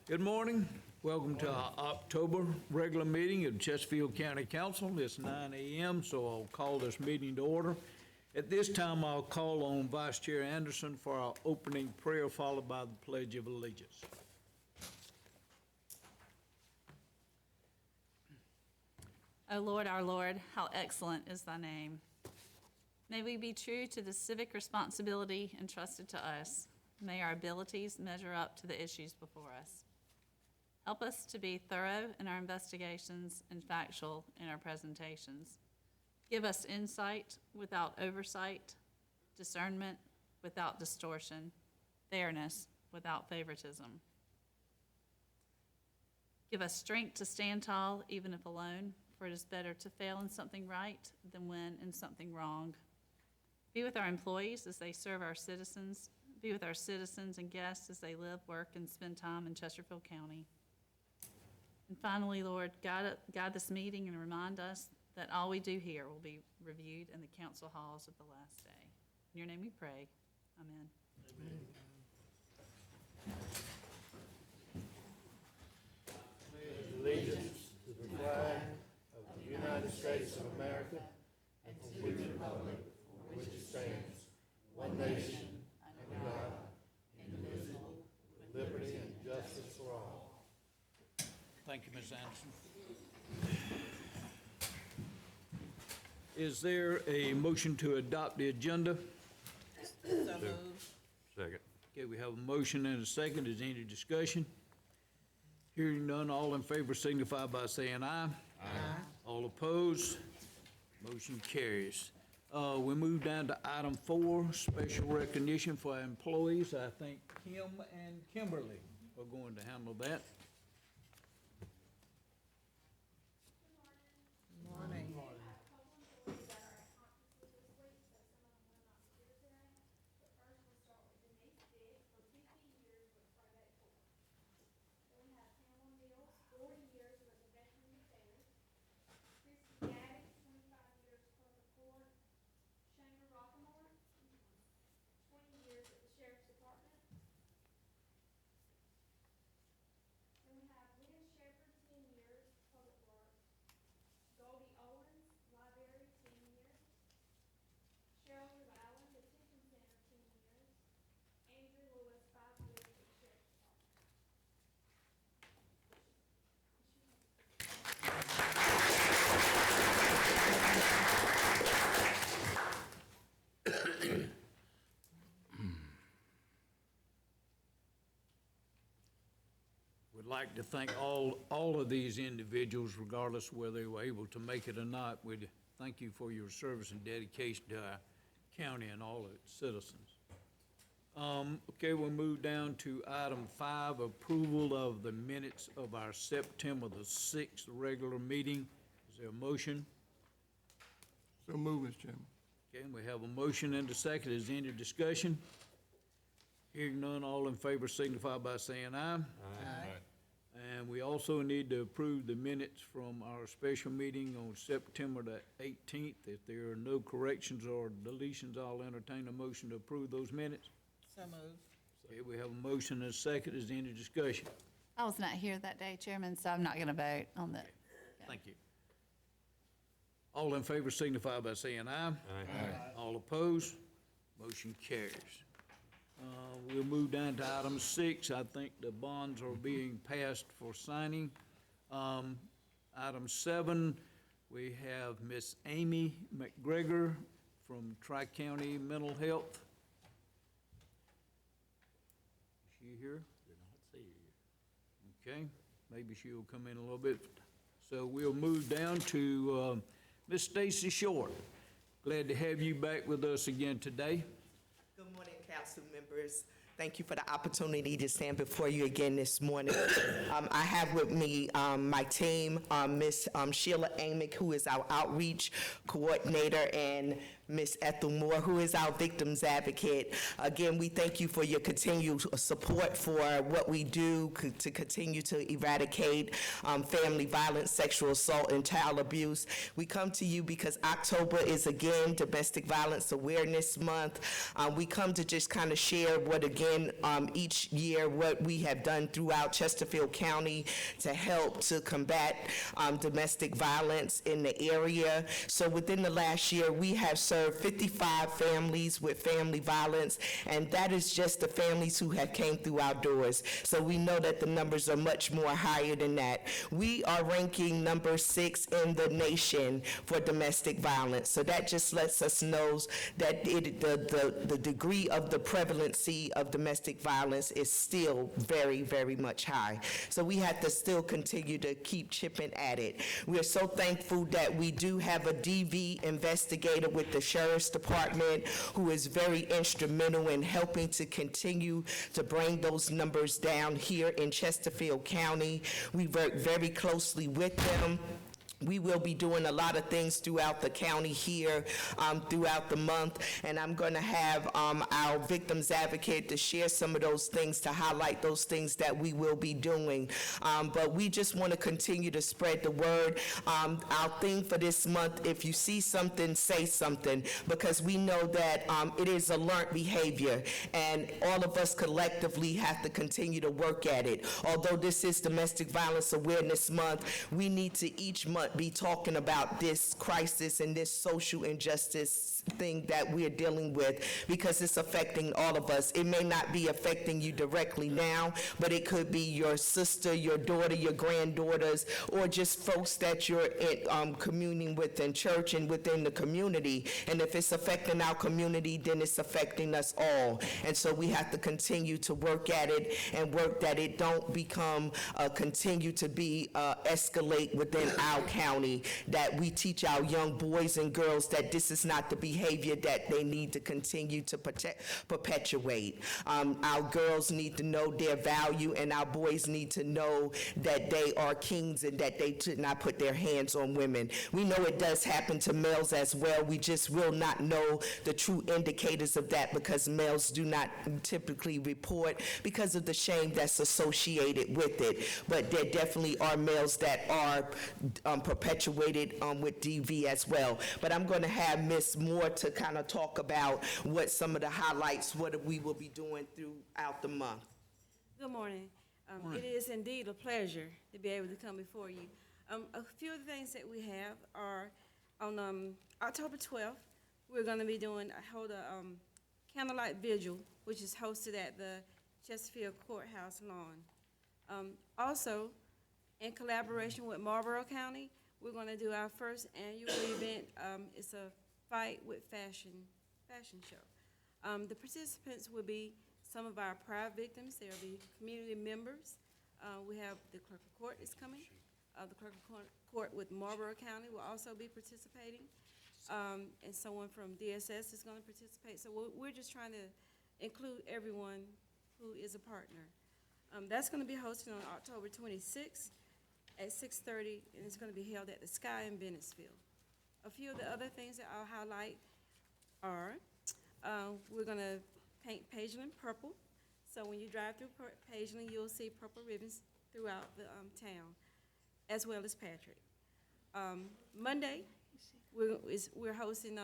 Good morning. Welcome to our October regular meeting of Chesterfield County Council. It's 9 a.m., so I'll call this meeting to order. At this time, I'll call on Vice Chair Anderson for our opening prayer, followed by the Pledge of Allegiance. O Lord, our Lord, how excellent is thy name. May we be true to the civic responsibility entrusted to us. May our abilities measure up to the issues before us. Help us to be thorough in our investigations and factual in our presentations. Give us insight without oversight, discernment without distortion, fairness without favoritism. Give us strength to stand tall even if alone, for it is better to fail in something right than win in something wrong. Be with our employees as they serve our citizens. Be with our citizens and guests as they live, work, and spend time in Chesterfield County. And finally, Lord, guide this meeting and remind us that all we do here will be reviewed in the council halls of the last day. In your name we pray. Amen. Amen. Allegiance to the flag of the United States of America and to the republic for which it stands, one nation, under God, indivisible, with liberty and justice for all. Thank you, Ms. Anderson. Is there a motion to adopt the agenda? So moved. Second. Okay, we have a motion and a second. Is there any discussion? Hearing none, all in favor signify by saying aye. Aye. All opposed? Motion carries. We move down to item 4, special recognition for our employees. I think Kim and Kimberly are going to handle that. Morning. Goldie Owens, Library, 10 years. Cheryl Allen, Detention Center, 10 years. Andrew Lewis, 5 years at the Sheriff's Would like to thank all of these individuals, regardless of whether they were able to make it or not. We'd thank you for your service and dedication to our county and all of its citizens. Okay, we'll move down to item 5, approval of the minutes of our September the 6th regular meeting. Is there a motion? So move, Mr. Chairman. Okay, we have a motion and a second. Is there any discussion? Hearing none, all in favor signify by saying aye. Aye. And we also need to approve the minutes from our special meeting on September the 18th. If there are no corrections or deletions, I'll entertain a motion to approve those minutes. So moved. Okay, we have a motion and a second. Is there any discussion? I was not here that day, Chairman, so I'm not going to vote on that. Thank you. All in favor signify by saying aye. Aye. All opposed? Motion carries. We'll move down to item 6. I think the bonds are being passed for signing. Item 7, we have Miss Amy McGregor from Tri-County Mental Health. Is she here? Did not see you. Okay, maybe she'll come in a little bit. So we'll move down to Miss Stacy Short. Glad to have you back with us again today. Good morning, council members. Thank you for the opportunity to stand before you again this morning. I have with me my team, Miss Sheila Amick, who is our outreach coordinator, and Ms. Ethel Moore, who is our victims advocate. Again, we thank you for your continued support for what we do to continue to eradicate family violence, sexual assault, and child abuse. We come to you because October is again Domestic Violence Awareness Month. We come to just kind of share what, again, each year, what we have done throughout Chesterfield County to help to combat domestic violence in the area. So within the last year, we have served 55 families with family violence, and that is just the families who have came through our doors. So we know that the numbers are much more higher than that. We are ranking number 6 in the nation for domestic violence. So that just lets us know that the degree of the prevalency of domestic violence is still very, very much high. So we have to still continue to keep chipping at it. We are so thankful that we do have a DV investigator with the Sheriff's Department who is very instrumental in helping to continue to bring those numbers down here in Chesterfield County. We work very closely with them. We will be doing a lot of things throughout the county here, throughout the month, and I'm going to have our victims advocate to share some of those things, to highlight those things that we will be doing. But we just want to continue to spread the word. Our theme for this month, if you see something, say something, because we know that it is a learned behavior, and all of us collectively have to continue to work at it. Although this is Domestic Violence Awareness Month, we need to each month be talking about this crisis and this social injustice thing that we're dealing with, because it's affecting all of us. It may not be affecting you directly now, but it could be your sister, your daughter, your granddaughters, or just folks that you're communing with in church and within the community. And if it's affecting our community, then it's affecting us all. And so we have to continue to work at it and work that it don't become, continue to be, escalate within our county, that we teach our young boys and girls that this is not the behavior that they need to continue to perpetuate. Our girls need to know their value, and our boys need to know that they are kings and that they should not put their hands on women. We know it does happen to males as well. We just will not know the true indicators of that because males do not typically report because of the shame that's associated with it. But there definitely are males that are perpetuated with DV as well. But I'm going to have Ms. Moore to kind of talk about what some of the highlights, what we will be doing throughout the month. Good morning. It is indeed a pleasure to be able to come before you. A few of the things that we have are on October 12th, we're going to be hold a candlelight vigil, which is hosted at the Chesterfield Courthouse lawn. Also, in collaboration with Marlboro County, we're going to do our first annual event. It's a fight with fashion show. The participants will be some of our prior victims. There will be community members. We have the clerk of court is coming. The clerk of court with Marlboro County will also be participating. And someone from DSS is going to participate. So we're just trying to include everyone who is a partner. That's going to be hosted on October 26th at 6:30, and it's going to be held at the Sky in Bennettsville. A few of the other things that I'll highlight are we're going to paint Pageland purple. So when you drive through Pageland, you'll see purple ribbons throughout the town, as well as Patrick. Monday, we're hosting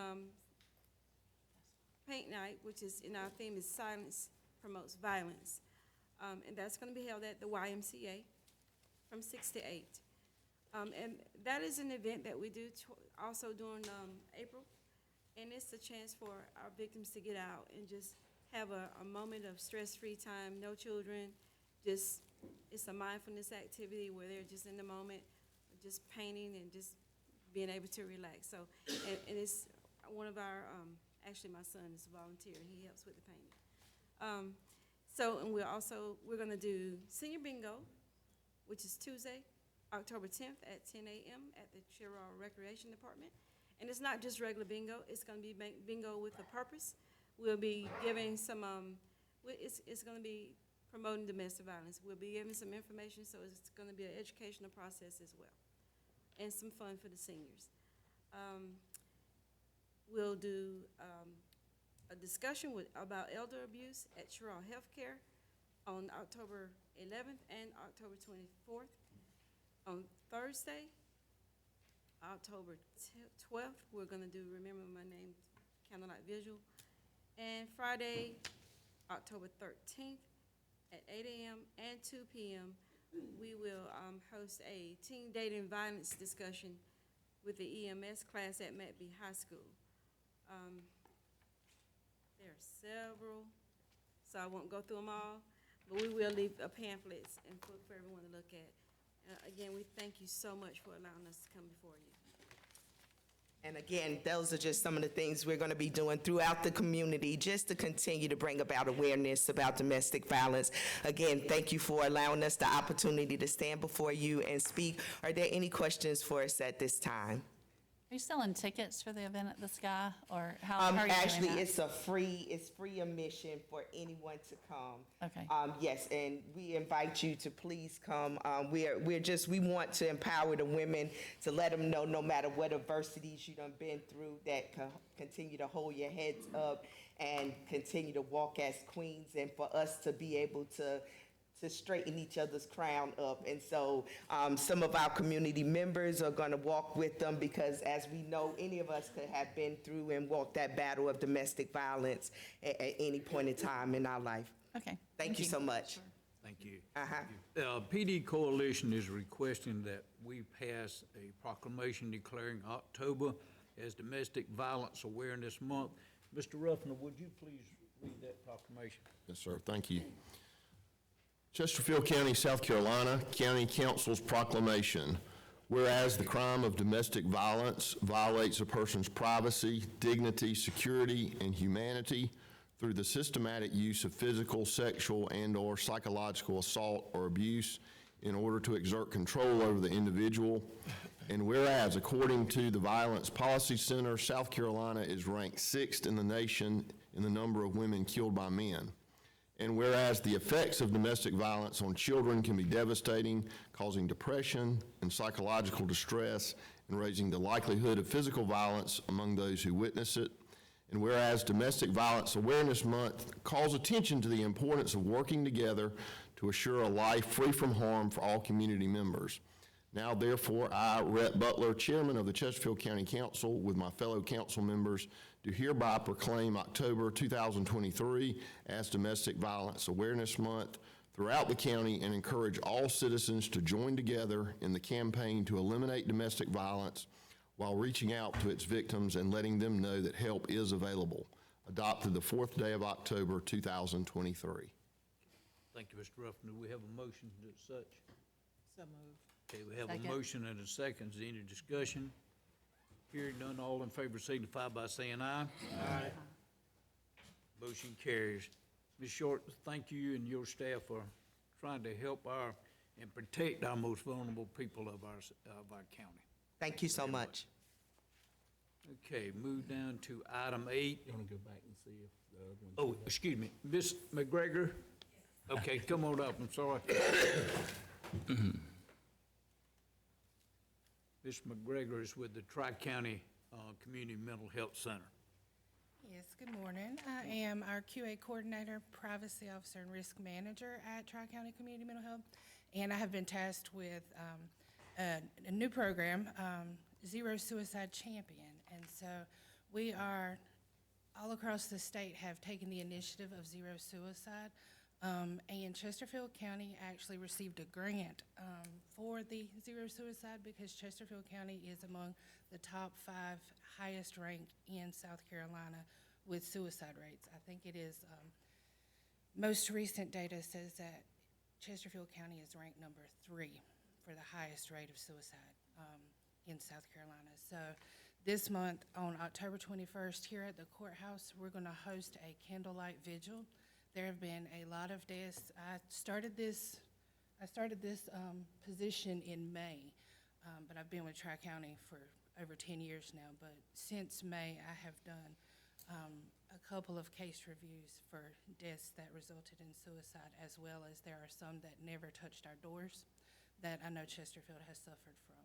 paint night, which is in our theme is Silence Promotes Violence. And that's going to be held at the YMCA from 6 to 8. And that is an event that we do also during April. And it's a chance for our victims to get out and just have a moment of stress-free time, no children, just, it's a mindfulness activity where they're just in the moment, just painting and just being able to relax. So, and it's one of our, actually my son is a volunteer, and he helps with the painting. And we're gonna do senior bingo, which is Tuesday, October 10th at 10 a.m. at the Chirrell Recreation Department. And it's not just regular bingo, it's gonna be bingo with a purpose. We'll be giving some, it's gonna be promoting domestic violence. We'll be giving some information, so it's gonna be an educational process as well. And some fun for the seniors. we'll do a discussion about elder abuse at Sherrall Healthcare on October 11th and October 24th. On Thursday, October 12th, we're gonna do Remember My Name Candlelight Vigil. And Friday, October 13th, at 8 a.m. and 2 p.m., we will host a teen dating violence discussion with the EMS class at McBee High School. There are several, so I won't go through them all, but we will leave pamphlets and for everyone to look at. Again, we thank you so much for allowing us to come before you. And again, those are just some of the things we're going to be doing throughout the community just to continue to bring about awareness about domestic violence. Again, thank you for allowing us the opportunity to stand before you and speak. Are there any questions for us at this time? Are you selling tickets for the event at the Sky, or how are you doing Actually, that? it's free admission for anyone to come. Okay. Yes, and we invite you to please come. We want to empower the women to let them know no matter what adversities you done been through, that continue to hold your heads up and continue to walk as queens, and for us to be able to straighten each other's crown up. And so some of our community members are going to walk with them, because as we know, any of us could have been through and walked that battle of domestic violence at any point in time in our life. Okay. Thank you so much. Thank you. Uh-huh. PD Coalition is requesting that we pass a proclamation declaring October as Domestic Violence Awareness Month. Mr. Ruffner, would you please read that proclamation? Yes, sir. Thank you. Chesterfield County, South Carolina, County Council's proclamation. Whereas the crime of domestic violence violates a person's privacy, dignity, security, and humanity through the systematic use of physical, sexual, and/or psychological assault or abuse in order to exert control over the individual. And whereas, according to the Violence Policy Center, South Carolina is ranked 6th in the nation in the number of women killed by men. And whereas the effects of domestic violence on children can be devastating, causing depression and psychological distress, and raising the likelihood of physical violence among those who witness it. And whereas Domestic Violence Awareness Month calls attention to the importance of working together to assure a life free from harm for all community members. Now, therefore, I, Rhett Butler, Chairman of the Chesterfield County Council, with my fellow council members, do hereby proclaim October 2023 as Domestic Violence Awareness Month throughout the county, and encourage all citizens to join together in the campaign to eliminate domestic violence while reaching out to its victims and letting them know that help is available. Adopted the 4th day of October 2023. Thank you, Mr. Ruffner. Do we have a motion to such? So moved. Okay, we have Second. a motion and a second. Is there any discussion? Hearing none, all in favor signify by saying aye. Aye. Motion carries. Ms. Short, thank you and your staff for trying to help and protect our most vulnerable people of our county. Thank you so much. Okay, move down to item 8. You want to go back and see if the other one? Oh, excuse me, Ms. McGregor? Okay, come on up, I'm sorry. Ms. McGregor is with the Tri-County Community Mental Health Center. Yes, good morning. I am our QA Coordinator, Privacy Officer, and Risk Manager at Tri-County Community Mental Health, and I have been tasked with a new program, Zero Suicide Champion. And so we are, all across the state, have taken the initiative of Zero Suicide. And Chesterfield County actually received a grant for the Zero Suicide, because Chesterfield County is among the top 5 highest ranked in South Carolina with suicide rates. I think it is, most recent data says that Chesterfield County is ranked number 3 for the highest rate of suicide in South Carolina. So this month, on October 21st, here at the courthouse, we're going to host a candlelight vigil. There have been a lot of deaths. I started this position in May, but I've been with Tri-County for over 10 years now. But since May, I have done a couple of case reviews for deaths that resulted in suicide, as well as there are some that never touched our doors that I know Chesterfield has suffered from.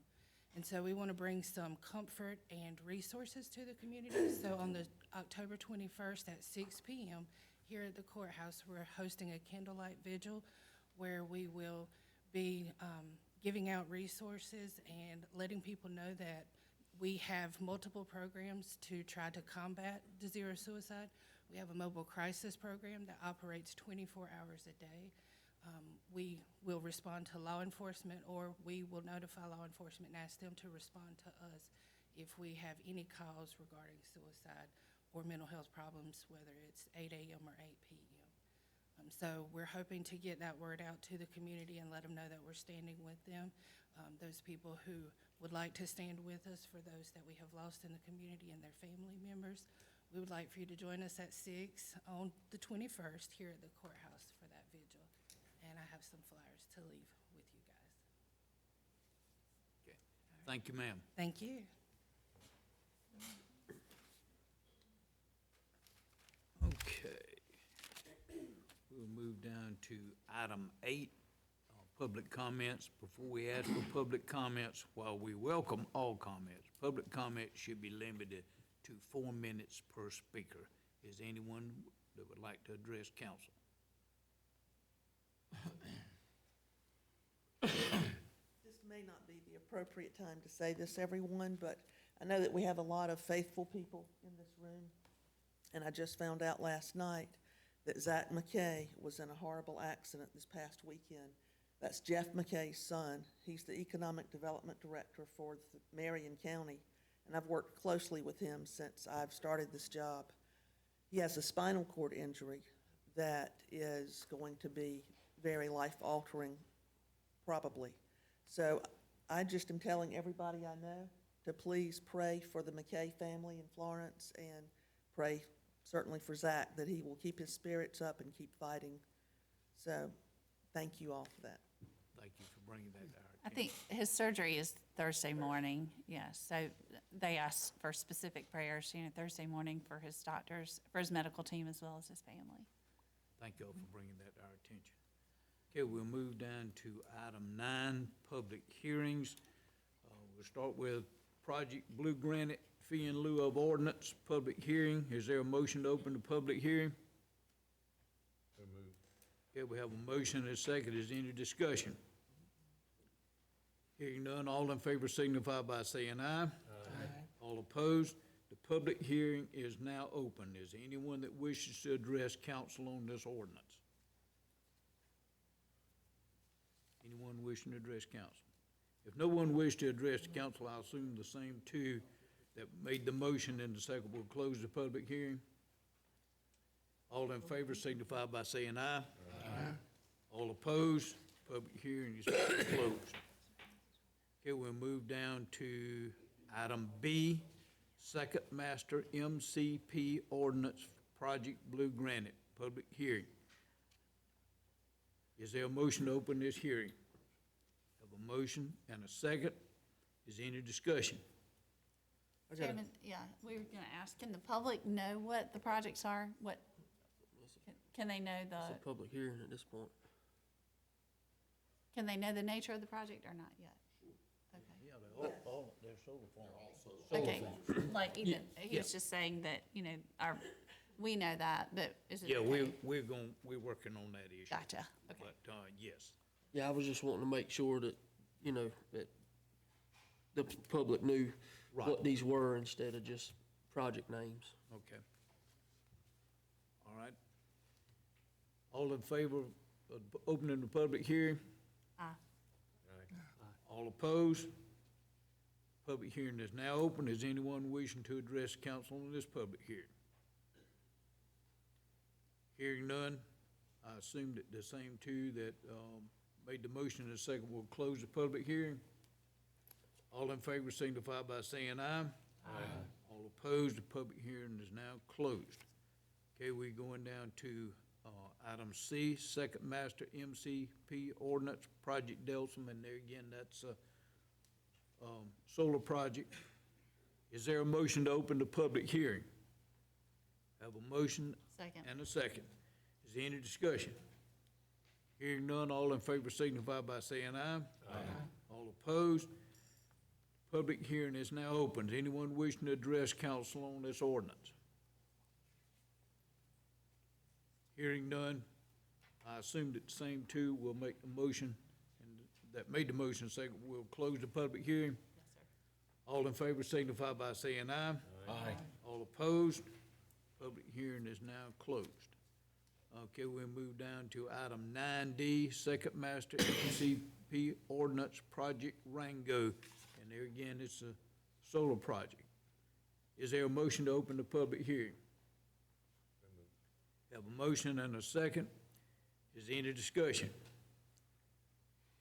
And so we want to bring some comfort and resources to the community. So on the October 21st at 6 p.m. here at the courthouse, we're hosting a candlelight vigil where we will be giving out resources and letting people know that we have multiple programs to try to combat the zero suicide. We have a mobile crisis program that operates 24 hours a day. We will respond to law enforcement, or we will notify law enforcement and ask them to respond to us if we have any calls regarding suicide or mental health problems, whether it's 8 a.m. or 8 p.m. So we're hoping to get that word out to the community and let them know that we're standing with them. Those people who would like to stand with us for those that we have lost in the community and their family members. We would like for you to join us at 6 on the 21st here at the courthouse for that vigil. And I have some flyers to leave with you guys. Okay. Thank you, ma'am. Thank you. Okay. We'll move down to item 8, public comments. Before we ask for public comments, while we welcome all comments, public comments should be limited to 4 minutes per speaker. Is anyone that would like to address council? This may not be the appropriate time to say this, everyone, but I know that we have a lot of faithful people in this room. And I just found out last night that Zach McKay was in a horrible accident this past weekend. That's Jeff McKay's son. He's the Economic Development Director for Marion County, and I've worked closely with him since I've started this job. He has a spinal cord injury that is going to be very life-altering, probably. So I just am telling everybody I know to please pray for the McKay family in Florence, and pray certainly for Zach that he will keep his spirits up and keep fighting. So thank you all for that. Thank you for bringing that to our I attention. think his surgery is Thursday morning, yes. So they asked for specific prayers, Thursday morning for his doctors, for his medical team as well as his family. Thank you all for bringing that to our attention. Okay, we'll move down to item 9, public hearings. We'll start with Project Blue Granite Fee in lieu of ordinance, public hearing. Is there a motion to open the public hearing? So moved. Okay, we have a motion and a second. Is there any discussion? Hearing none, all in favor signify by saying aye. Aye. All opposed? The public hearing is now open. Is there anyone that wishes to address council on this ordinance? Anyone wishing to address council? If no one wishes to address the council, I assume the same two that made the motion and the second will close the public hearing. All in favor signify by saying aye. Aye. All opposed? Public hearing is closed. Okay, we'll move down to item B, Second Master MCP Ordinance, Project Blue Granite, public hearing. Is there a motion to open this hearing? Have a motion and a second. Is there any discussion? Chairman, yeah, we were gonna ask, can the public know what the projects are? Can they know It's a public hearing at this point. can they know the nature of the project or not yet? Okay. Yeah, they're solar farms. Okay, like Ethan, he was just saying that, we know that, but is it? Yeah, okay? we're working on that issue. Gotcha, okay. But, yes, Yeah, I was just wanting to make sure that, that the public knew Right. what these were instead of just project names. okay. All right. All in favor of opening the public hearing? Aye. All opposed? Public hearing is now open. Is anyone wishing to address council on this public hearing? Hearing none, I assume that the same two that made the motion in a second will close the public hearing. All in favor signify by saying aye. Aye. All opposed, the public hearing is now closed. Okay, we're going down to item C, Second Master MCP Ordinance, Project Delson, and there again, that's a solar project. Is there a motion to open the public hearing? Have a motion Second. and a second. Is there any discussion? Hearing none, all in favor signify by saying aye. Aye. All opposed? Public hearing is now open. Does anyone wishing to address council on this ordinance? Hearing none, I assume that the same two will make the motion, and that made the motion, second, we'll close the public hearing. Yes, sir. All in favor signify by saying aye. Aye. All opposed? Public hearing is now closed. Okay, we'll move down to item 9D, Second Master MCP Ordinance Project Rango. And there again, it's a solar project. Is there a motion to open the public hearing? Have a motion and a second. Is there any discussion?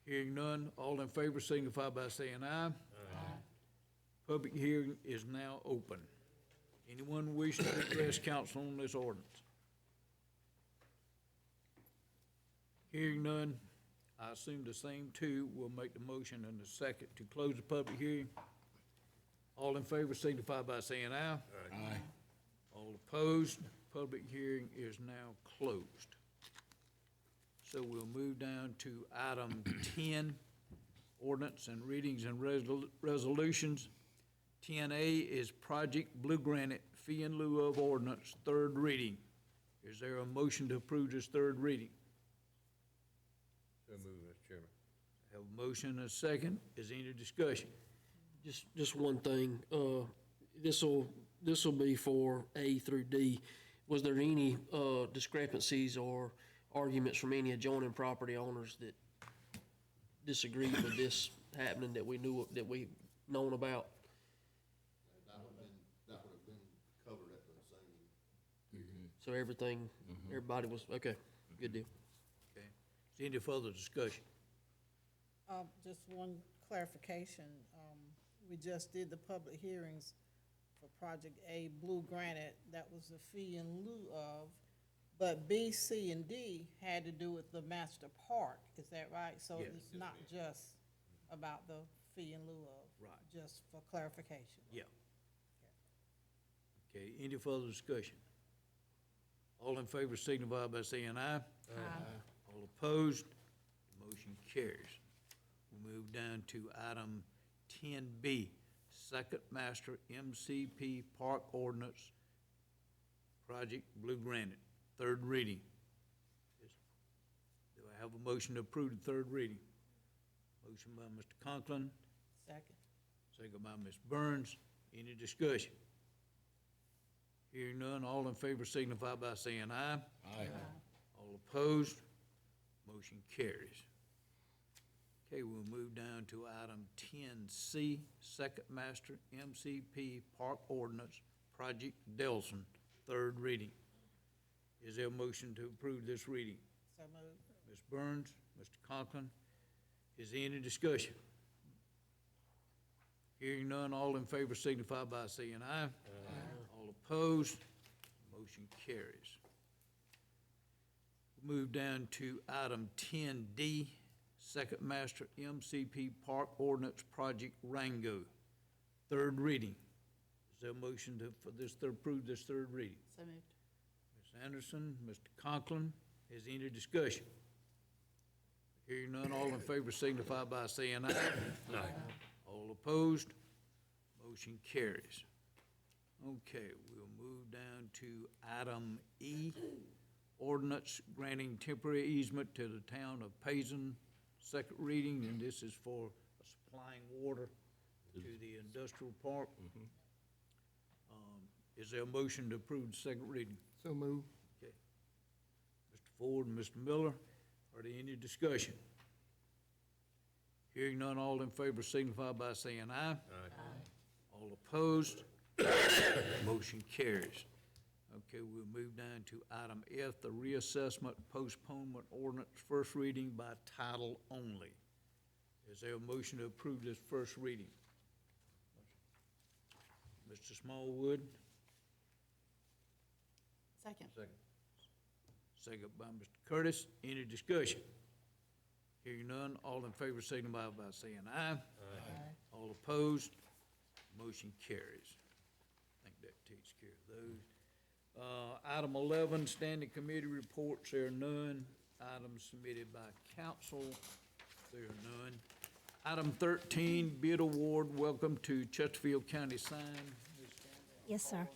Hearing none, all in favor signify by saying aye. Aye. Public hearing is now open. Anyone wishing to address council on this ordinance? Hearing none, I assume the same two will make the motion and the second to close the public hearing. All in favor signify by saying aye. Aye. All opposed, public hearing is now closed. So we'll move down to item 10, ordinance and readings and resolutions. 10A is Project Blue Granite Fee in lieu of ordinance, third reading. Is there a motion to approve this third reading? So moved, Mr. Chairman. Have a motion and a second. Is there any discussion? Just one thing, this'll be for A through D. Was there any, discrepancies or arguments from any adjoining property owners that disagreed with this happening that we knew, that we known about? That would have been covered at the same. So everything, everybody was, okay, good deal. Okay. Is there any further discussion? Just one clarification. We just did the public hearings for Project A, Blue Granite. That was the fee in lieu of. But B, C, and D had to do with the master park. Is that right? So Yes. it's not just about the fee in lieu of. Right. Just for clarification. Yeah. Okay, any further discussion? All in favor signify by saying aye. Aye. All opposed, the motion carries. We move down to item 10B, Second Master MCP Park Ordinance, Project Blue Granite, third reading. Do I have a motion to approve the third reading? Motion by Mr. Conklin, Second. second by Ms. Burns. Any discussion? Hearing none, all in favor signify by saying aye. Aye. All opposed, motion carries. Okay, we'll move down to item 10C, Second Master MCP Park Ordinance, Project Delson, third reading. Is there a motion to approve this reading? So moved. Ms. Burns, Mr. Conklin, is there any discussion? Hearing none, all in favor signify by saying aye. Aye. All opposed, motion carries. Move down to item 10D, Second Master MCP Park Ordinance Project Rango, third reading. Is there a motion to approve this third reading? So moved. Ms. Anderson, Mr. Conklin, is there any discussion? Hearing none, all in favor signify by saying aye. Aye. All opposed, motion carries. Okay, we'll move down to item E, ordinance granting temporary easement to the town of Payson, second reading, and this is for supplying water to the industrial park. Is there a motion to approve the second reading? So move. Okay. Mr. Ford and Mr. Miller, are there any discussion? Hearing none, all in favor signify by saying aye. Aye. All opposed, motion carries. Okay, we'll move down to item F, the reassessment postponement ordinance, first reading by title only. Is there a motion to approve this first reading? Mr. Smallwood, Second. second by Mr. Curtis. Any discussion? Hearing none, all in favor signify by saying aye. Aye. All opposed, motion carries. I think that takes care of those. Item 11, standing committee reports, there are none. Items submitted by council, there are none. Item 13, bid award, welcome to Chesterfield County Sign. Yes, sir.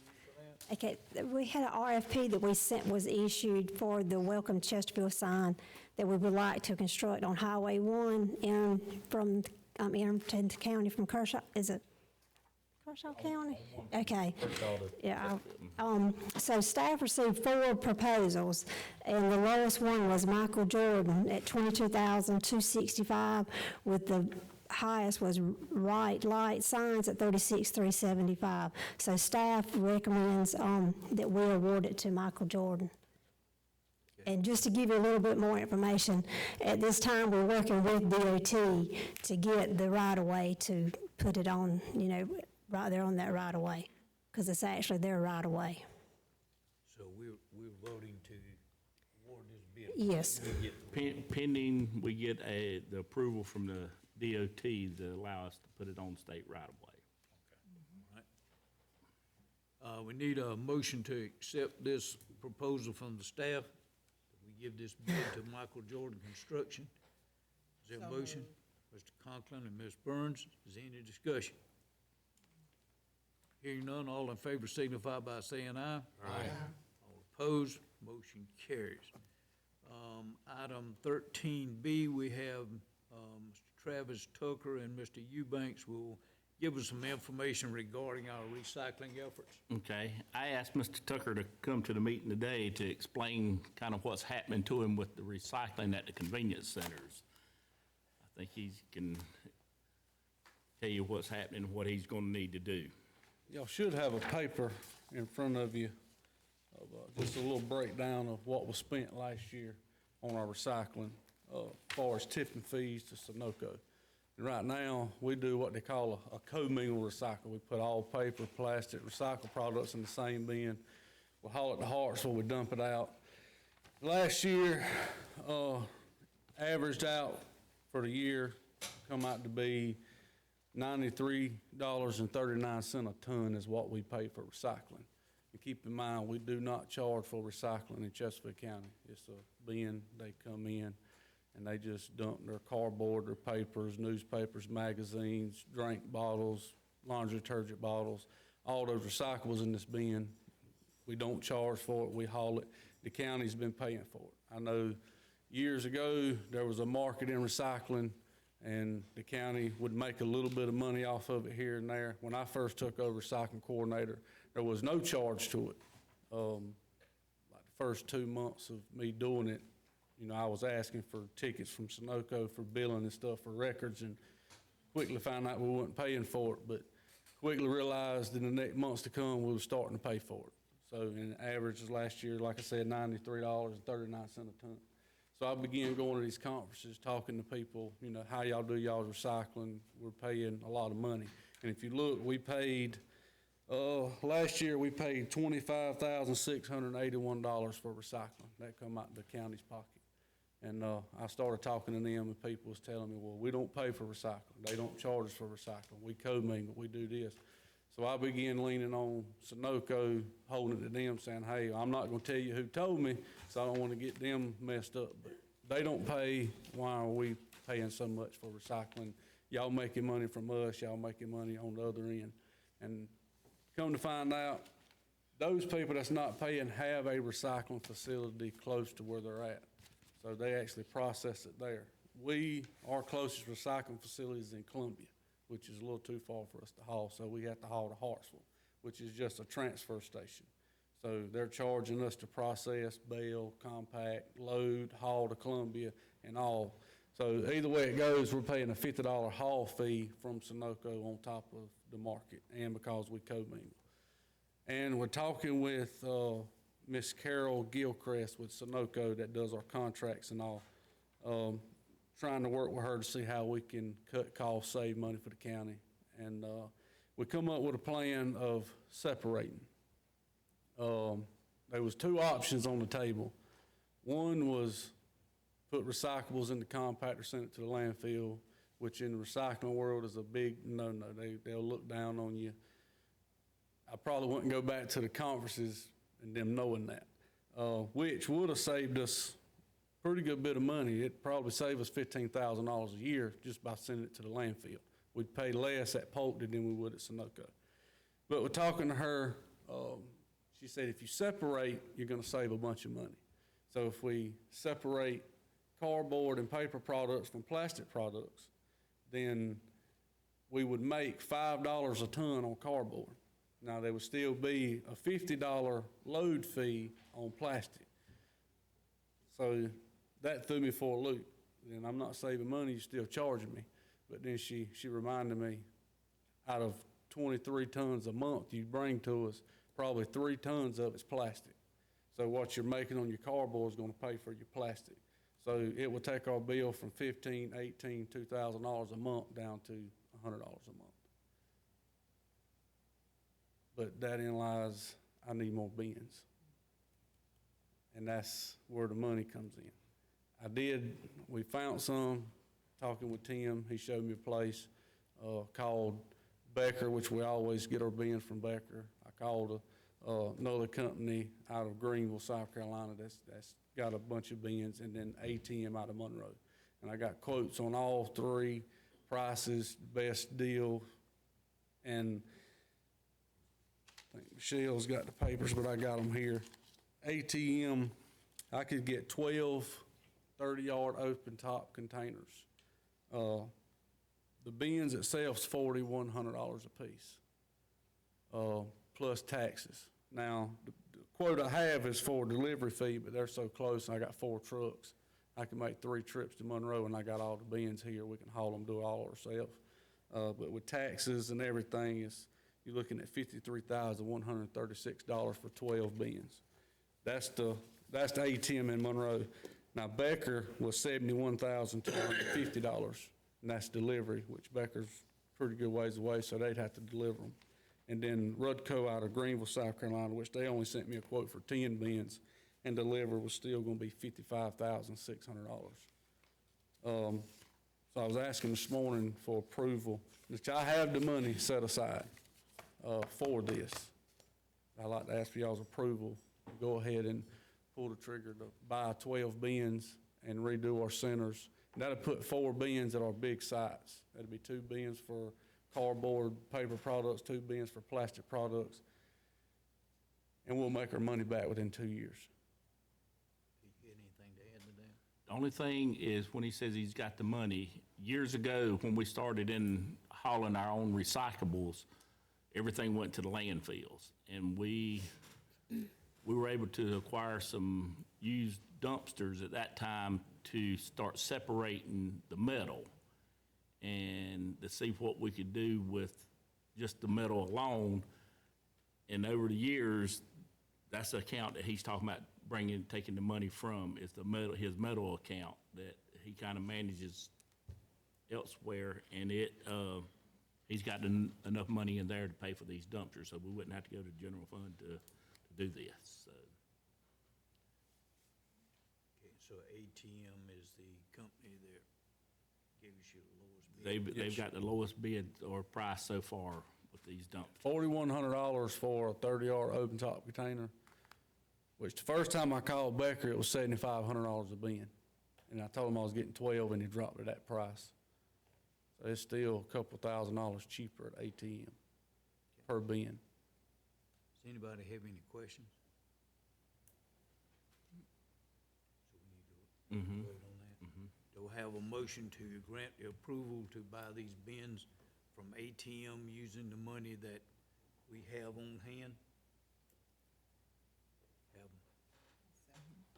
Okay, we had an RFP that we sent, was issued for the Welcome Chesterfield sign that we would like to construct on Highway 1 in from, Ironton County from Kershaw, is it Kershaw County? Okay. Yeah. So staff received 4 proposals, and the lowest one was Michael Jordan at $22,265, with the highest was Right Light Signs at $36,375. So staff recommends that we award it to Michael Jordan. And just to give you a little bit more information, at this time, we're working with DOT to get the right-of-way to put it on, right there on that right-of-way, because it's actually their right-of-way. So we're voting to award this bid. Yes. Pending we get the approval from the DOT to allow us to put it on state right of way. We need a motion to accept this proposal from the staff. We give this bid to Michael Jordan Construction. Is there a motion? Mr. Conklin and Ms. Burns, is there any discussion? Hearing none, all in favor signify by saying aye. Aye. All opposed, motion carries. Item 13B, we have Mr. Travis Tucker and Mr. Eubanks will give us some information regarding our recycling efforts. Okay, I asked Mr. Tucker to come to the meeting today to explain kind of what's happening to him with the recycling at the convenience centers. I think he can tell you what's happening, what he's gonna need to do. Y'all should have a paper in front of you of just a little breakdown of what was spent last year on our recycling, as far as tipping fees to Sunoco. And right now, we do what they call a co-mingle recycle. We put all paper, plastic, recycled products in the same bin. We haul it to Hartsville, we dump it out. Last year, averaged out for the year, come out to be $93.39 a ton is what we pay for recycling. And keep in mind, we do not charge for recycling in Chesterfield County. It's a bin, they come in and they just dump their cardboard, their papers, newspapers, magazines, drink bottles, laundry detergent bottles, all those recyclables in this bin. We don't charge for it, we haul it. The county's been paying for it. I know years ago, there was a market in recycling and the county would make a little bit of money off of it here and there. When I first took over recycling coordinator, there was no charge to it. Like the first 2 months of me doing it, I was asking for tickets from Sunoco for billing and stuff for records, and quickly found out we weren't paying for it, but quickly realized in the next months to come, we were starting to pay for it. So in averages last year, like I said, $93.39 a ton. So I began going to these conferences, talking to people, how y'all do y'all's recycling. We're paying a lot of money. And if you look, we paid, last year we paid $25,681 for recycling. That come out of the county's pocket. And I started talking to them and people was telling me, well, we don't pay for recycling. They don't charge us for recycling. We co-mingle, we do this. So I began leaning on Sunoco, holding it to them, saying, hey, I'm not gonna tell you who told me, so I don't wanna get them messed up. But they don't pay, why are we paying so much for recycling? Y'all making money from us, y'all making money on the other end. And come to find out, those people that's not paying have a recycling facility close to where they're at. So they actually process it there. Our closest recycling facility is in Columbia, which is a little too far for us to haul, so we have to haul to Hartsville, which is just a transfer station. So they're charging us to process, bale, compact, load, haul to Columbia, and all. So either way it goes, we're paying a $50 haul fee from Sunoco on top of the market, and because we co-mingle. And we're talking with Miss Carol Gilchrist with Sunoco that does our contracts and all, trying to work with her to see how we can cut costs, save money for the county. And we come up with a plan of separating. There was 2 options on the table. One was put recyclables in the compactor, send it to the landfill, which in the recycling world is a big no-no. They'll look down on you. I probably wouldn't go back to the conferences and them knowing that, which would have saved us pretty good bit of money. It'd probably save us $15,000 a year just by sending it to the landfill. We'd pay less at Polk than we would at Sunoco. But we're talking to her, she said if you separate, you're gonna save a bunch of money. So if we separate cardboard and paper products from plastic products, then we would make $5 a ton on cardboard. Now, there would still be a $50 load fee on plastic. So that threw me for a loop. And I'm not saving money, you're still charging me. But then she reminded me, out of 23 tons a month you bring to us, probably 3 tons of it's plastic. So what you're making on your cardboard is gonna pay for your plastic. So it will take our bill from $1,500, $1,800, $2,000 a month down to $100 a month. But that in lies, I need more bins. And that's where the money comes in. We found some, talking with Tim, he showed me a place called Becker, which we always get our bins from Becker. I called another company out of Greenville, South Carolina, that's got a bunch of bins, and then ATM out of Monroe. And I got quotes on all 3, prices, best deal, and I think Michelle's got the papers, but I got them here. ATM, I could get 12 30-yard open-top containers. The bins itself is $4,100 a piece, plus taxes. Now, the quote I have is for delivery fee, but they're so close, and I got 4 trucks. I can make 3 trips to Monroe, and I got all the bins here. We can haul them, do it all ourselves. But with taxes and everything, you're looking at $53,136 for 12 bins. That's the ATM in Monroe. Now, Becker was $71,250, and that's delivery, which Becker's pretty good ways away, so they'd have to deliver them. And then Rudco out of Greenville, South Carolina, which they only sent me a quote for 10 bins, and deliver was still gonna be $55,600. So I was asking this morning for approval, which I have the money set aside for this. I'd like to ask for y'all's approval, to go ahead and pull the trigger to buy 12 bins and redo our centers. And that'll put 4 bins at our big sites. That'll be 2 bins for cardboard, paper products, 2 bins for plastic products. And we'll make our money back within 2 years. Do you get anything to add to that? The only thing is, when he says he's got the money, years ago, when we started in hauling our own recyclables, everything went to the landfills. And we were able to acquire some used dumpsters at that time to start separating the metal and to see what we could do with just the metal alone. And over the years, that's the account that he's talking about taking the money from, is the metal, his metal account that he kind of manages elsewhere. And he's got enough money in there to pay for these dumpsters, so we wouldn't have to go to the general fund to do this, so. Okay, so ATM is the company that gives you the lowest bid? They've got the lowest bid or price so far with these dumpsters. $4,100 for a 30-yard open-top container, which the first time I called Becker, it was $7,500 a bin. And I told him I was getting 12, and he dropped it at that price. So it's still a couple $1,000 cheaper at ATM per bin. Does anybody have any questions? So we need to vote on that. Do I have a motion to grant the approval to buy these bins from ATM using the money that we have on hand? Have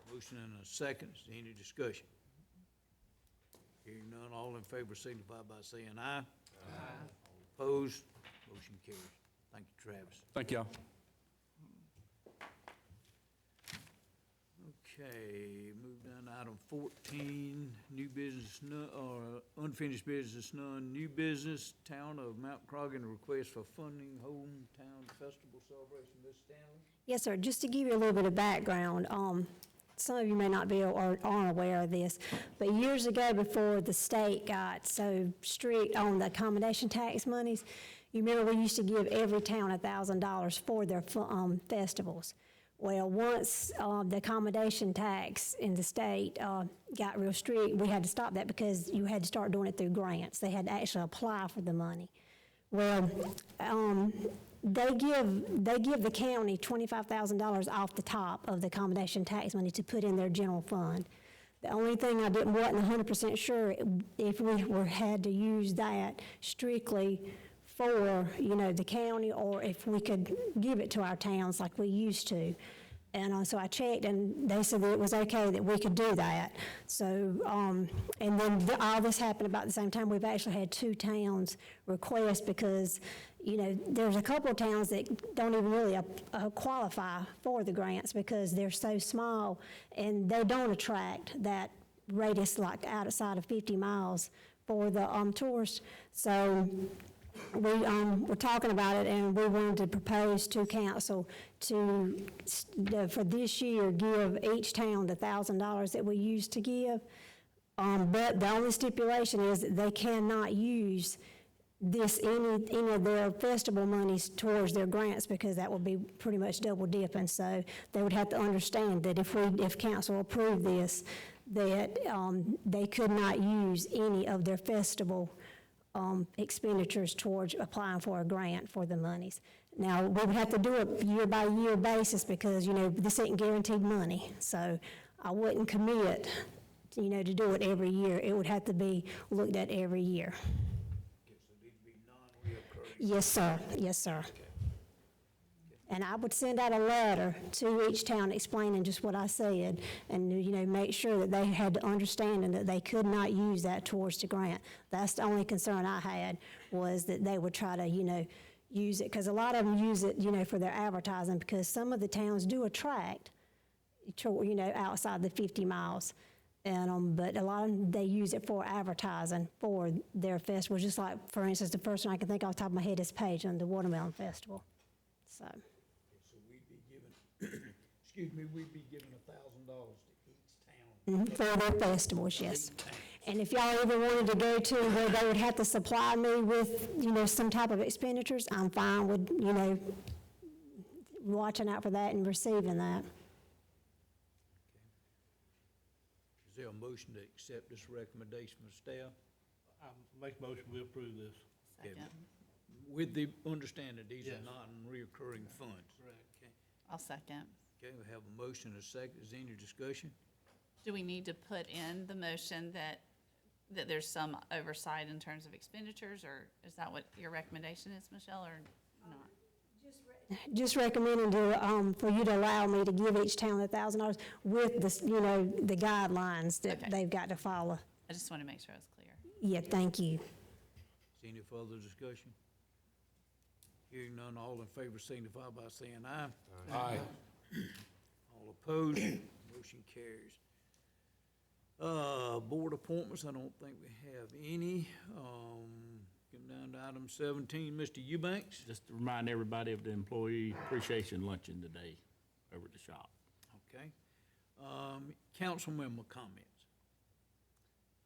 a motion and a second. Is there any discussion? Hearing none, all in favor signify by saying aye. Aye. All opposed, motion carries. Thank you, Travis. Thank y'all. Okay, move down to item 14, new business, or unfinished business, none. New business, Town of Mount Croghan request for funding hometown festival celebration. Ms. Stanley? Yes, sir. Just to give you a little bit of background, some of you may not be or aren't aware of this, but years ago, before the state got so strict on the accommodation tax monies, you remember we used to give every town $1,000 for their festivals. Well, once the accommodation tax in the state got real strict, we had to stop that because you had to start doing it through grants. They had to actually apply for the money. Well, they give the county $25,000 off the top of the accommodation tax money to put in their general fund. The only thing I wasn't 100% sure if we had to use that strictly for, the county, or if we could give it to our towns like we used to. And so I checked, and they said that it was okay that we could do that. So, and then all this happened about the same time. We've actually had 2 towns request because, there's a couple of towns that don't even really qualify for the grants because they're so small, and they don't attract that radius like outside of 50 miles for the tourists. So we were talking about it, and we wanted to propose to council to, for this year, give each town the $1,000 that we used to give. But the only stipulation is that they cannot use any of their festival monies towards their grants, because that would be pretty much double dipping. So they would have to understand that if council approved this, that they could not use any of their festival expenditures towards applying for a grant for the monies. Now, we would have to do it year by year basis because, this ain't guaranteed money. So I wouldn't commit, to do it every year. It would have to be looked at every year. Yes, sir. Yes, sir. And I would send out a letter to each town explaining just what I said, and, make sure that they had the understanding that they could not use that towards the grant. That's the only concern I had, was that they would try to, use it, because a lot of them use it, for their advertising, because some of the towns do attract, outside the 50 miles. And, but a lot of them, they use it for advertising for their festival, just like, for instance, the first one I can think off the top of my head is Page on the Watermelon Festival. So we'd be giving, we'd be giving $1,000 to each town. For their festivals, yes. And if y'all ever wanted to go to where they would have to supply me with, some type of expenditures, I'm fine with, watching out for that and receiving that. Is there a motion to accept this recommendation from staff? I make a motion, we approve this. Second. With the understanding that these Yes. are non-reoccurring funds? Correct. Okay. I'll second. Okay, we have a motion and a second. Is there any discussion? Do we need to put in the motion that there's some oversight in terms of expenditures, or is that what your recommendation is, Michelle, or not? Just recommending to, for you to allow me to give each town $1,000 with the, the guidelines that Okay. they've got to follow. I just want to make sure it's clear. Yeah, thank you. Is there any further discussion? Hearing none, all in favor signify by saying aye. Aye. All opposed, motion carries. Board appointments, I don't think we have any. Getting down to item 17, Mr. Eubanks. Just to remind everybody of the employee appreciation luncheon today over at the shop. Okay. Council member comments.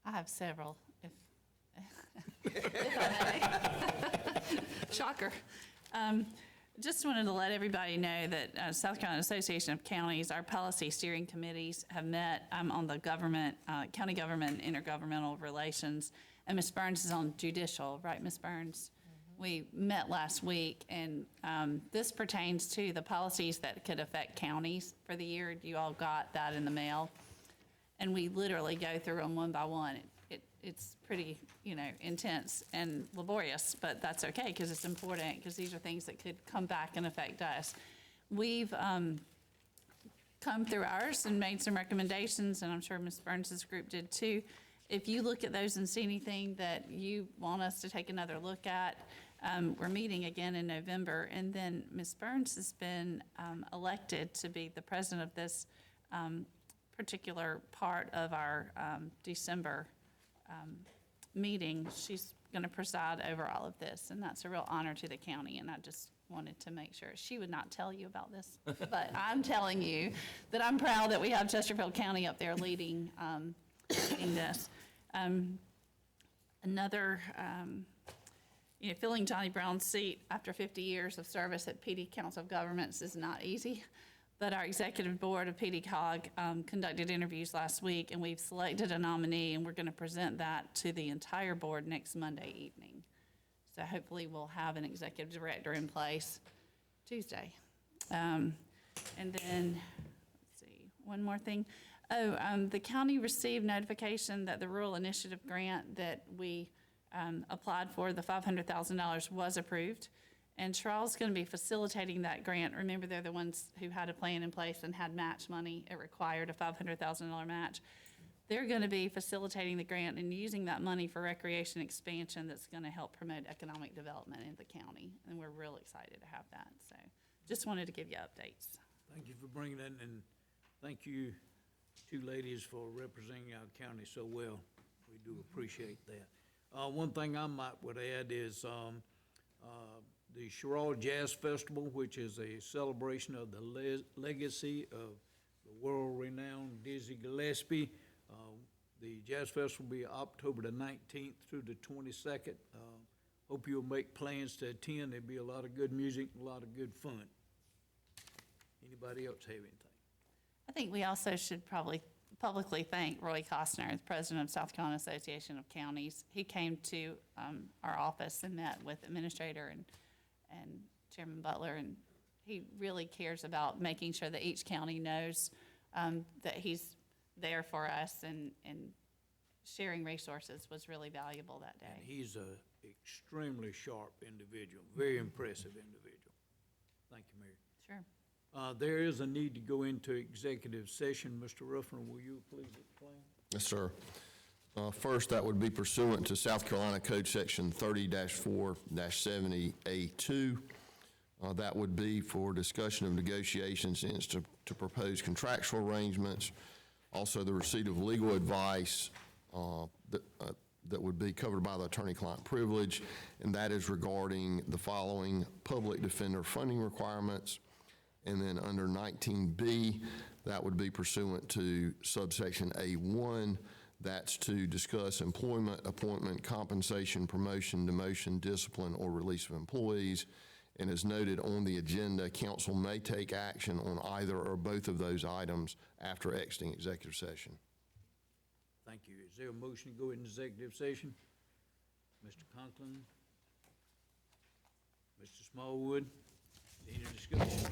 I have several, if I may. Shocker. Just wanted to let everybody know that South Carolina Association of Counties, our policy steering committees have met. I'm on the government, county government, intergovernmental relations, and Ms. Burns is on judicial, right, Ms. Burns? We met last week, and this pertains to the policies that could affect counties for the year. You all got that in the mail. And we literally go through them one by one. It's pretty, intense and laborious, but that's okay, because it's important, because these are things that could come back and affect us. We've come through ours and made some recommendations, and I'm sure Ms. Burns's group did too. If you look at those and see anything that you want us to take another look at, we're meeting again in November, and then Ms. Burns has been elected to be the president of this particular part of our December meeting. She's going to preside over all of this, and that's a real honor to the county, and I just wanted to make sure. She would not tell you about this, but I'm telling you that I'm proud that we have Chesterfield County up there leading this. Another, filling Johnny Brown's seat after 50 years of service at PD Council of Governments is not easy, But our executive board of PDCOG conducted interviews last week, and we've selected a nominee, and we're going to present that to the entire board next Monday evening. So hopefully we'll have an executive director in place Tuesday. And then, let's see, one more thing. The county received notification that the Rural Initiative Grant that we applied for, the $500,000, was approved. And Charles is going to be facilitating that grant. Remember, they're the ones who had a plan in place and had match money. It required a $500,000 match. They're going to be facilitating the grant and using that money for recreation expansion that's going to help promote economic development in the county. And we're real excited to have that. So just wanted to give you updates. Thank you for bringing that, and thank you, two ladies, for representing our county so well. We do appreciate that. One thing I would add is the Sherrall Jazz Festival, which is a celebration of the legacy of the world-renowned Dizzy Gillespie. The Jazz Festival will be October the 19th through the 22nd. Hope you'll make plans to attend. There'll be a lot of good music, a lot of good fun. Anybody else have anything? I think we also should probably publicly thank Roy Costner, the president of South Carolina Association of Counties. He came to our office and met with administrator and Chairman Butler, and he really cares about making sure that each county knows that he's there for us, and sharing resources was really valuable that day. And he's an extremely sharp individual, very impressive individual. Thank you, Mary. Sure. There is a need to go into executive session. Mr. Ruffin, will you please explain? Yes, sir. First, that would be pursuant to South Carolina Code Section 30-4-70A2. That would be for discussion of negotiations and to propose contractual arrangements. Also, the receipt of legal advice that would be covered by the attorney-client privilege, and that is regarding the following: public defender funding requirements. And then under 19B, that would be pursuant to subsection A1. That's to discuss employment, appointment, compensation, promotion, demotion, discipline, or release of employees. And as noted on the agenda, council may take action on either or both of those items after exiting executive session. Thank you. Is there a motion to go into executive session? Mr. Conklin? Mr. Smallwood? Any discussion?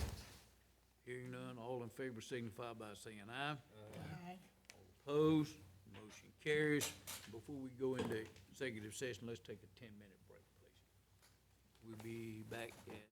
Hearing none, all in favor signify by saying aye. Aye. All opposed, motion carries. Before we go into executive session, let's take a 10-minute break, please. We'll be back at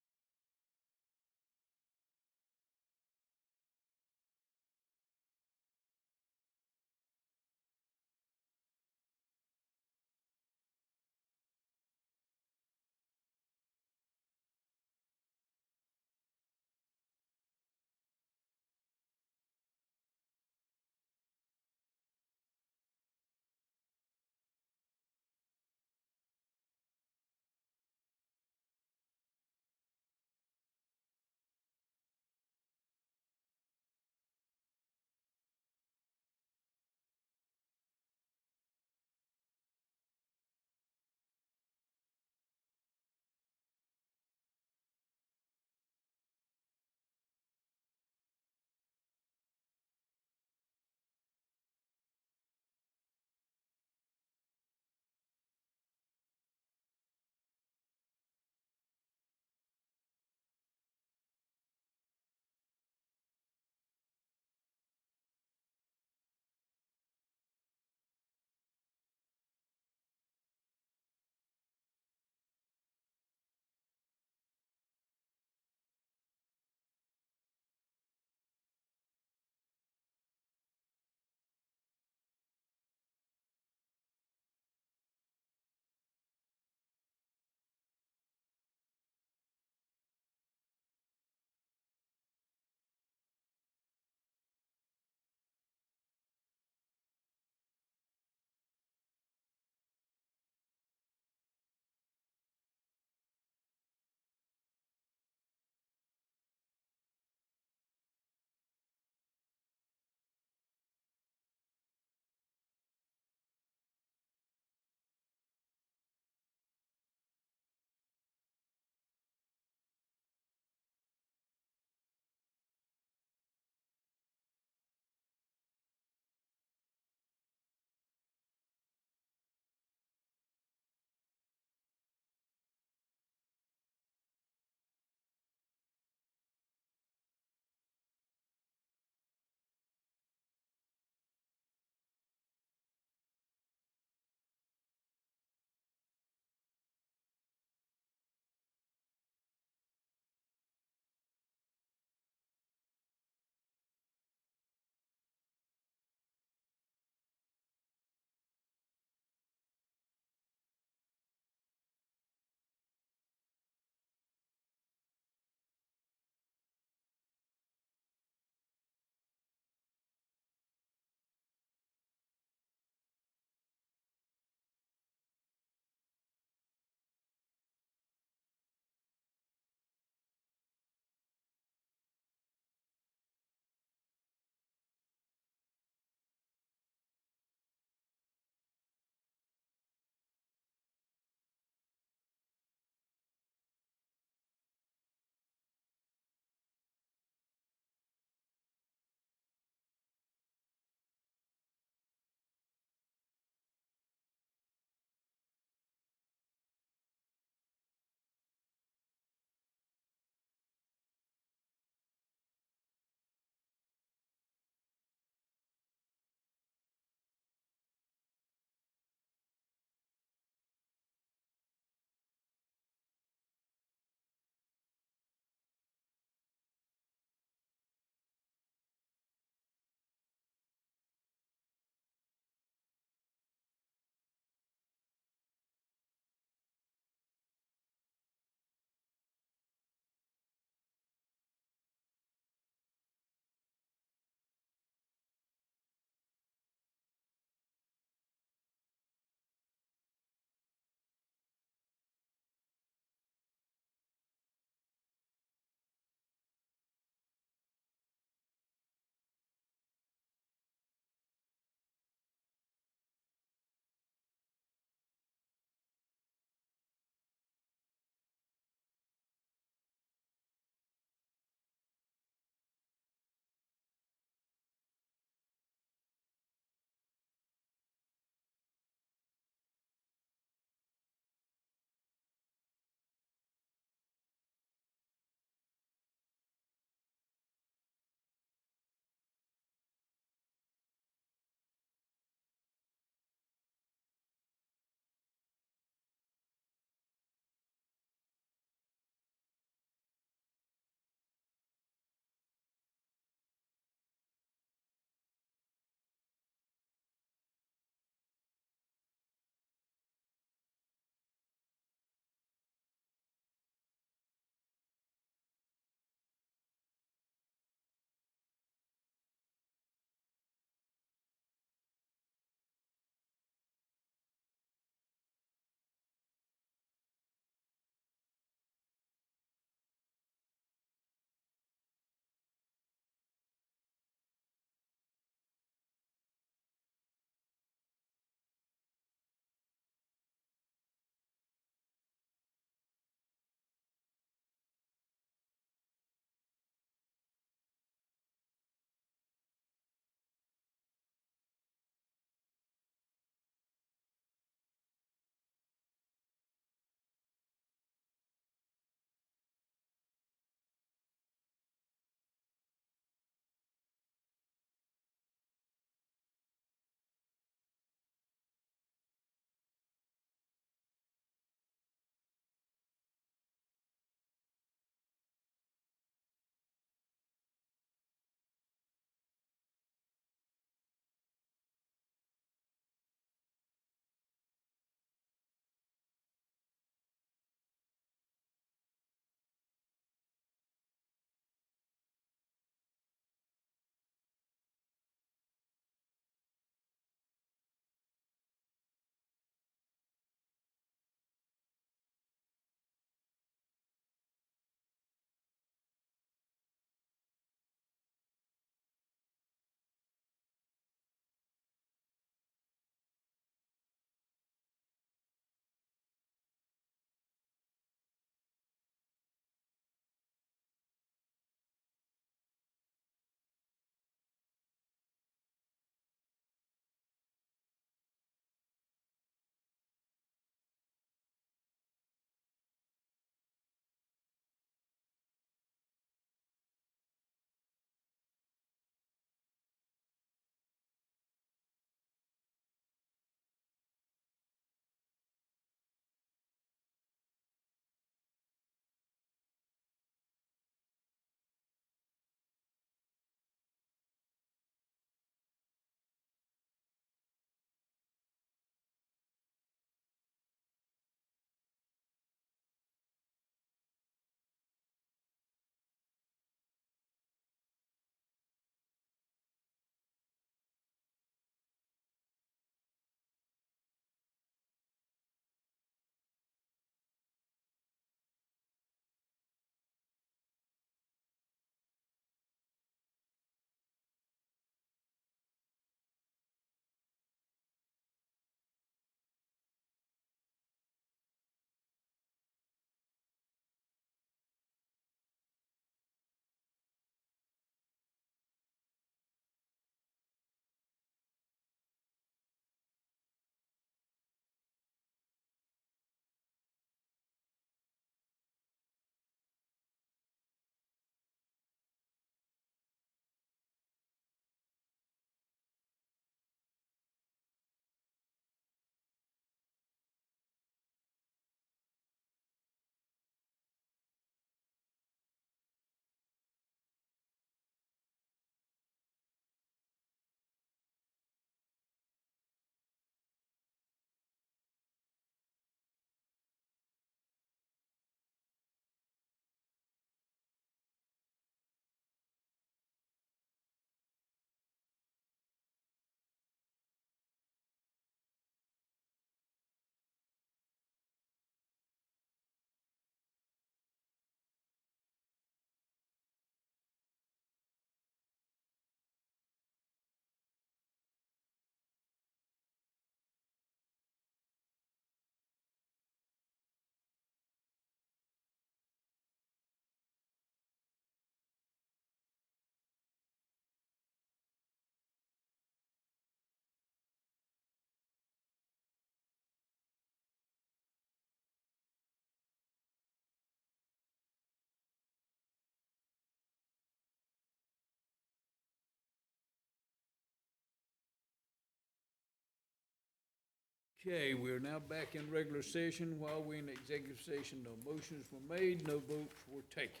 Okay, we're now back in regular session. While we're in executive session, no motions were made, no votes were taken.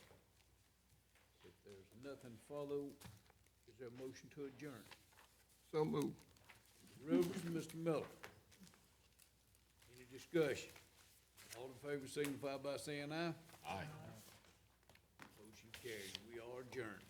If there's nothing further, is there a motion to adjourn? So moved. Mr. Rivers and Mr. Miller. Any discussion? All in favor signify by saying aye. Aye. Motion carried. We are adjourned.